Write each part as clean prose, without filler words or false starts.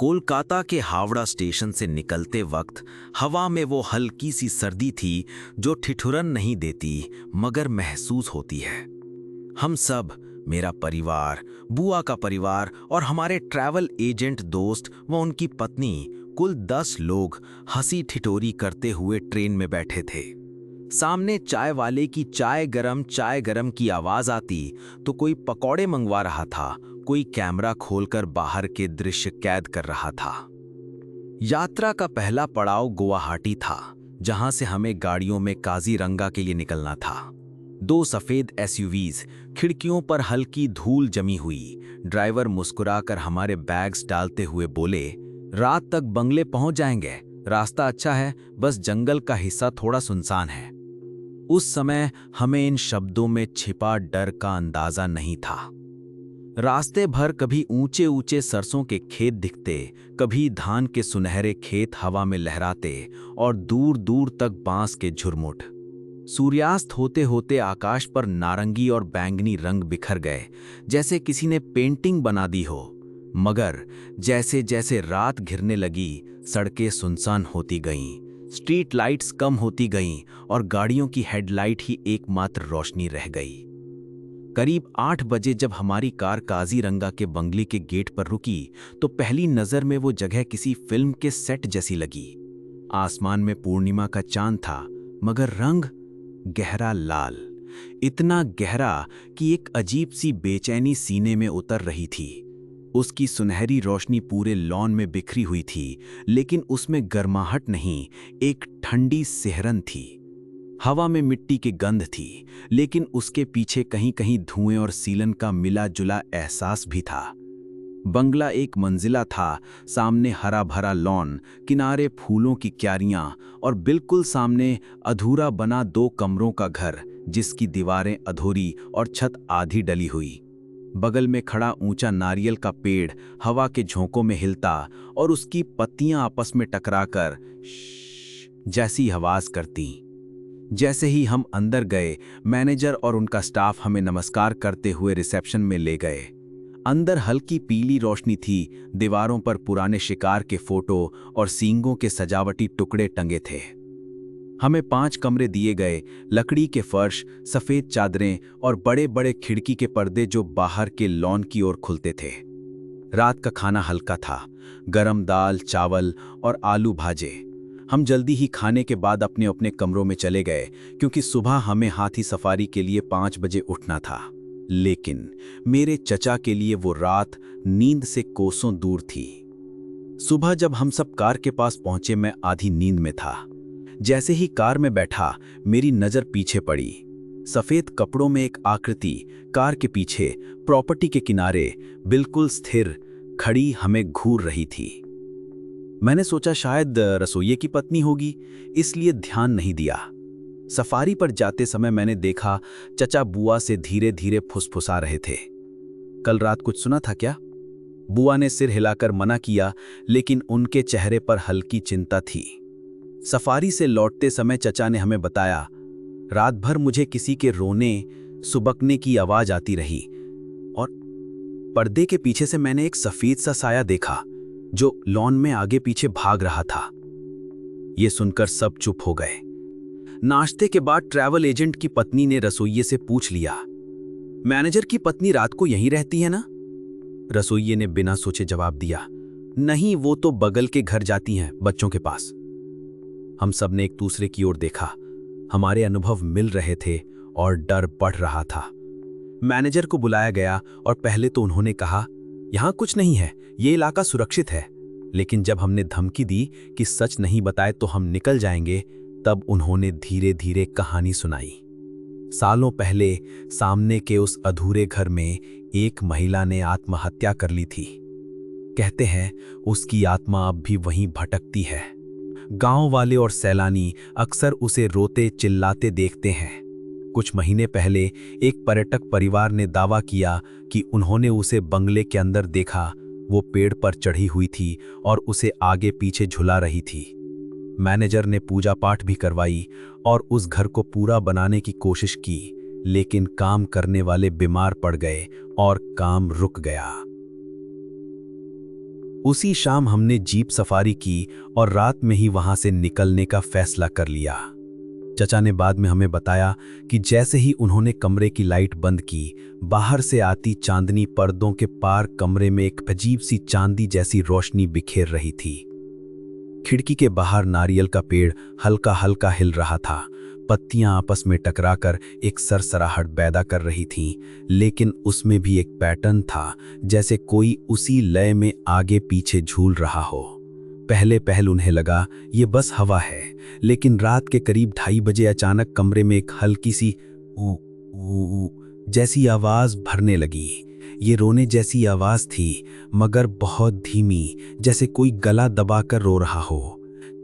कोलकाता के हावड़ा स्टेशन से निकलते वक्त हवा में वो हल्की सी सर्दी थी जो ठिठुरन नहीं देती मगर महसूस होती है। हम सब, मेरा परिवार, बुआ का परिवार और हमारे ट्रैवल एजेंट दोस्त व उनकी पत्नी, कुल 10 लोग हंसी ठिठोरी करते हुए ट्रेन में बैठे थे। सामने चाय वाले की चाय गरम की आवाज आती तो कोई पकौड़े मंगवा रहा था, कोई कैमरा खोलकर बाहर के दृश्य कैद कर रहा था। यात्रा का पहला पड़ाव गुवाहाटी था, जहां से हमें गाड़ियों में काजीरंगा के लिए निकलना था। 2 सफेद एसयूवीज, खिड़कियों पर हल्की धूल जमी हुई। ड्राइवर मुस्कुराकर हमारे बैग्स डालते हुए बोले, रात तक बंगले पहुंच जाएंगे, रास्ता अच्छा है, बस जंगल का हिस्सा थोड़ा सुनसान है। उस समय हमें इन शब्दों में छिपा डर का अंदाजा नहीं था। रास्ते भर कभी ऊंचे ऊंचे सरसों के खेत दिखते, कभी धान के सुनहरे खेत हवा में लहराते और दूर दूर तक बांस के झुरमुट। सूर्यास्त होते होते आकाश पर नारंगी और बैंगनी रंग बिखर गए, जैसे किसी ने पेंटिंग बना दी हो। मगर जैसे जैसे रात घिरने लगी, सड़कें सुनसान होती गईं, स्ट्रीट लाइट्स कम होती गईं और गाड़ियों की हेडलाइट ही एकमात्र रोशनी रह गई। करीब 8 बजे जब हमारी कार काजीरंगा के बंगले के गेट पर रुकी तो पहली नजर में वो जगह किसी फिल्म के सेट जैसी लगी। आसमान में पूर्णिमा का चांद था, मगर रंग गहरा लाल, इतना गहरा कि एक अजीब सी बेचैनी सीने में उतर रही थी। उसकी सुनहरी रोशनी पूरे लॉन में बिखरी हुई थी, लेकिन उसमें गर्माहट नहीं, एक ठंडी सिहरन थी। हवा में मिट्टी की गंध थी, लेकिन उसके पीछे कहीं कहीं धुएं और सीलन का मिला जुला एहसास भी था। बंगला 1 मंजिला था, सामने हरा भरा लॉन, किनारे फूलों की क्यारियां और बिल्कुल सामने अधूरा बना 2 कमरों का घर, जिसकी दीवारें अधूरी और छत आधी डली हुई। बगल में खड़ा ऊंचा नारियल का पेड़ हवा के झोंकों में हिलता और उसकी पत्तियां आपस में टकराकर जैसी आवाज करती। जैसे ही हम अंदर गए, मैनेजर और उनका स्टाफ हमें नमस्कार करते हुए रिसेप्शन में ले गए। अंदर हल्की पीली रोशनी थी, दीवारों पर पुराने शिकार के फोटो और सींगों के सजावटी टुकड़े टंगे थे। हमें 5 कमरे दिए गए, लकड़ी के फर्श, सफेद चादरें और बड़े बड़े खिड़की के पर्दे जो बाहर के लॉन की ओर खुलते थे। रात का खाना हल्का था, गरम दाल, चावल और आलू भाजे। हम जल्दी ही खाने के बाद अपने अपने कमरों में चले गए, क्योंकि सुबह हमें हाथी सफारी के लिए 5 बजे उठना था। लेकिन मेरे चचा के लिए वो रात नींद से कोसों दूर थी। सुबह जब हम सब कार के पास पहुंचे, मैं आधी नींद में था। जैसे ही कार में बैठा, मेरी नजर पीछे पड़ी। सफेद कपड़ों में एक आकृति कार के पीछे प्रॉपर्टी के किनारे बिल्कुल स्थिर खड़ी हमें घूर रही थी। मैंने सोचा शायद रसोइये की पत्नी होगी, इसलिए ध्यान नहीं दिया। सफारी पर जाते समय मैंने देखा चचा बुआ से धीरे धीरे फुसफुसा रहे थे। कल रात कुछ सुना था क्या? बुआ ने सिर हिलाकर मना किया, लेकिन उनके चेहरे पर हल्की चिंता थी। सफारी से लौटते समय चचा ने हमें बताया, रात भर मुझे किसी के रोने सुबकने की आवाज आती रही और पर्दे के पीछे से मैंने एक सफेद सा साया देखा जो लॉन में आगे पीछे भाग रहा था। ये सुनकर सब चुप हो गए। नाश्ते के बाद ट्रैवल एजेंट की पत्नी ने रसोइये से पूछ लिया, मैनेजर की पत्नी रात को यहीं रहती है ना? रसोइये ने बिना सोचे जवाब दिया, नहीं, वो तो बगल के घर जाती हैं, बच्चों के पास। हम सब ने एक दूसरे की ओर देखा। हमारे अनुभव मिल रहे थे और डर बढ़ रहा था। मैनेजर को बुलाया गया और पहले तो उन्होंने कहा, यहां कुछ नहीं है, ये इलाका सुरक्षित है। लेकिन जब हमने धमकी दी कि सच नहीं बताए तो हम निकल जाएंगे, तब उन्होंने धीरे धीरे कहानी सुनाई। सालों पहले सामने के उस अधूरे घर में एक महिला ने आत्महत्या कर ली थी। कहते हैं उसकी आत्मा अब भी वहीं भटकती है। गांव वाले और सैलानी अक्सर उसे रोते चिल्लाते देखते हैं। कुछ महीने पहले एक पर्यटक परिवार ने दावा किया कि उन्होंने उसे बंगले के अंदर देखा। वो पेड़ पर चढ़ी हुई थी और उसे आगे पीछे झुला रही थी। मैनेजर ने पूजा पाठ भी करवाई और उस घर को पूरा बनाने की कोशिश की, लेकिन काम करने वाले बीमार पड़ गए और काम रुक गया। उसी शाम हमने जीप सफारी की और रात में ही वहां से निकलने का फैसला कर लिया। चचा ने बाद में हमें बताया कि जैसे ही उन्होंने कमरे की लाइट बंद की, बाहर से आती चांदनी पर्दों के पार कमरे में एक अजीब सी चांदी जैसी रोशनी बिखेर रही थी। खिड़की के बाहर नारियल का पेड़ हल्का हल्का हिल रहा था। पत्तियां आपस में टकराकर एक सरसराहट पैदा कर रही थीं, लेकिन उसमें भी एक पैटर्न था, जैसे कोई उसी लय में आगे पीछे झूल रहा हो। पहले उन्हें लगा ये बस हवा है, लेकिन रात के करीब 2:30 बजे अचानक कमरे में एक हल्की सी ऊ ऊ जैसी आवाज भरने लगी। ये रोने जैसी आवाज थी, मगर बहुत धीमी, जैसे कोई गला दबाकर रो रहा हो।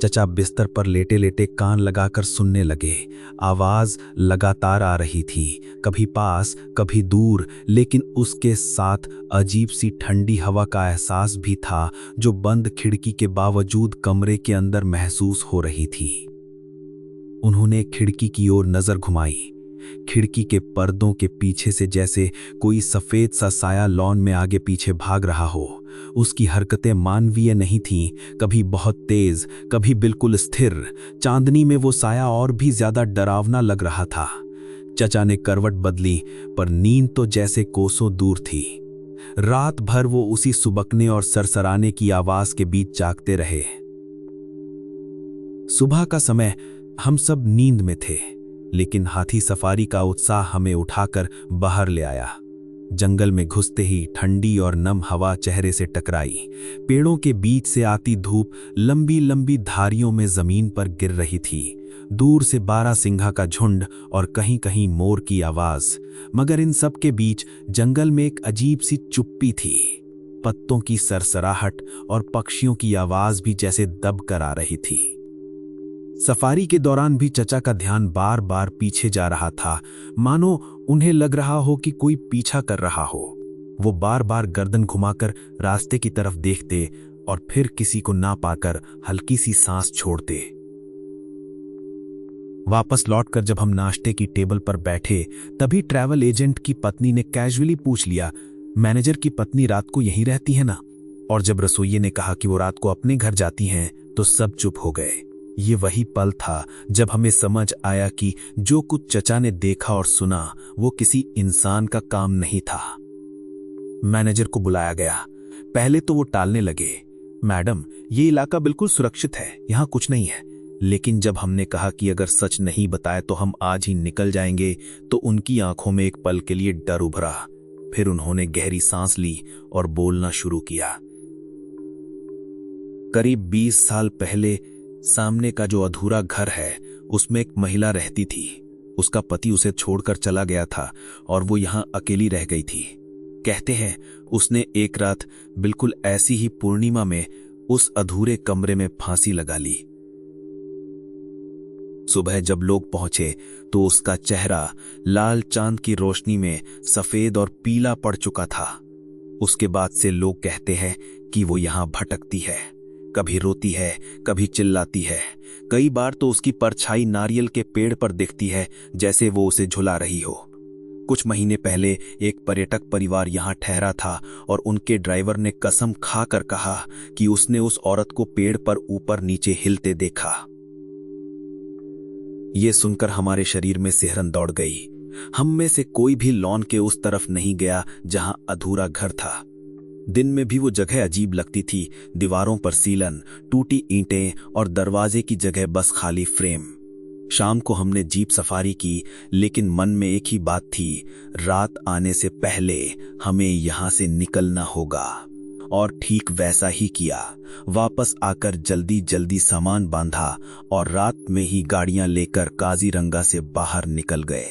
चचा बिस्तर पर लेटे लेटे कान लगाकर सुनने लगे। आवाज लगातार आ रही थी, कभी पास कभी दूर, लेकिन उसके साथ अजीब सी ठंडी हवा का एहसास भी था, जो बंद खिड़की के बावजूद कमरे के अंदर महसूस हो रही थी। उन्होंने खिड़की की ओर नजर घुमाई। खिड़की के पर्दों के पीछे से जैसे कोई सफेद सा साया लॉन में आगे पीछे भाग रहा हो। उसकी हरकतें मानवीय नहीं थीं, कभी बहुत तेज, कभी बिल्कुल स्थिर। चांदनी में वो साया और भी ज्यादा डरावना लग रहा था। चचा ने करवट बदली, पर नींद तो जैसे कोसों दूर थी। रात भर वो उसी सुबकने और सरसराने की आवाज के बीच जागते रहे। सुबह का समय हम सब नींद में थे, लेकिन हाथी सफारी का उत्साह हमें उठाकर बाहर ले आया। जंगल में घुसते ही ठंडी और नम हवा चेहरे से टकराई। पेड़ों के बीच से आती धूप लंबी लंबी धारियों में जमीन पर गिर रही थी। दूर से बारहसिंघा का झुंड और कहीं कहीं मोर की आवाज, मगर इन सब के बीच जंगल में एक अजीब सी चुप्पी थी। पत्तों की सरसराहट और पक्षियों की आवाज भी जैसे दब कर आ रही थी। सफारी के दौरान भी चचा का ध्यान बार बार पीछे जा रहा था, मानो उन्हें लग रहा हो कि कोई पीछा कर रहा हो। वो बार बार गर्दन घुमाकर रास्ते की तरफ देखते और फिर किसी को ना पाकर हल्की सी सांस छोड़ते। वापस लौटकर जब हम नाश्ते की टेबल पर बैठे, तभी ट्रैवल एजेंट की पत्नी ने कैजुअली पूछ लिया, मैनेजर की पत्नी रात को यहीं रहती है ना? और जब रसोइये ने कहा कि वो रात को अपने घर जाती हैं, तो सब चुप हो गए। ये वही पल था जब हमें समझ आया कि जो कुछ चचा ने देखा और सुना, वो किसी इंसान का काम नहीं था। मैनेजर को बुलाया गया। पहले तो वो टालने लगे, मैडम ये इलाका बिल्कुल सुरक्षित है, यहाँ कुछ नहीं है। लेकिन जब हमने कहा कि अगर सच नहीं बताए तो हम आज ही निकल जाएंगे, तो उनकी आंखों में एक पल के लिए डर उभरा। फिर उन्होंने गहरी सांस ली और बोलना शुरू किया। करीब 20 साल पहले सामने का जो अधूरा घर है, उसमें एक महिला रहती थी। उसका पति उसे छोड़कर चला गया था और वो यहाँ अकेली रह गई थी। कहते हैं उसने एक रात बिल्कुल ऐसी ही पूर्णिमा में उस अधूरे कमरे में फांसी लगा ली। सुबह जब लोग पहुंचे तो उसका चेहरा लाल चांद की रोशनी में सफेद और पीला पड़ चुका था। उसके बाद से लोग कहते हैं कि वो यहाँ भटकती है, कभी रोती है, कभी चिल्लाती है। कई बार तो उसकी परछाई नारियल के पेड़ पर दिखती है, जैसे वो उसे झुला रही हो। कुछ महीने पहले एक पर्यटक परिवार यहाँ ठहरा था और उनके ड्राइवर ने कसम खाकर कहा कि उसने उस औरत को पेड़ पर ऊपर नीचे हिलते देखा। ये सुनकर हमारे शरीर में सिहरन दौड़ गई। हम में से कोई भी लॉन के उस तरफ नहीं गया जहां अधूरा घर था। दिन में भी वो जगह अजीब लगती थी। दीवारों पर सीलन, टूटी ईंटें और दरवाजे की जगह बस खाली फ्रेम। शाम को हमने जीप सफारी की, लेकिन मन में एक ही बात थी, रात आने से पहले हमें यहां से निकलना होगा। और ठीक वैसा ही किया। वापस आकर जल्दी जल्दी सामान बांधा और रात में ही गाड़ियां लेकर काजीरंगा से बाहर निकल गए।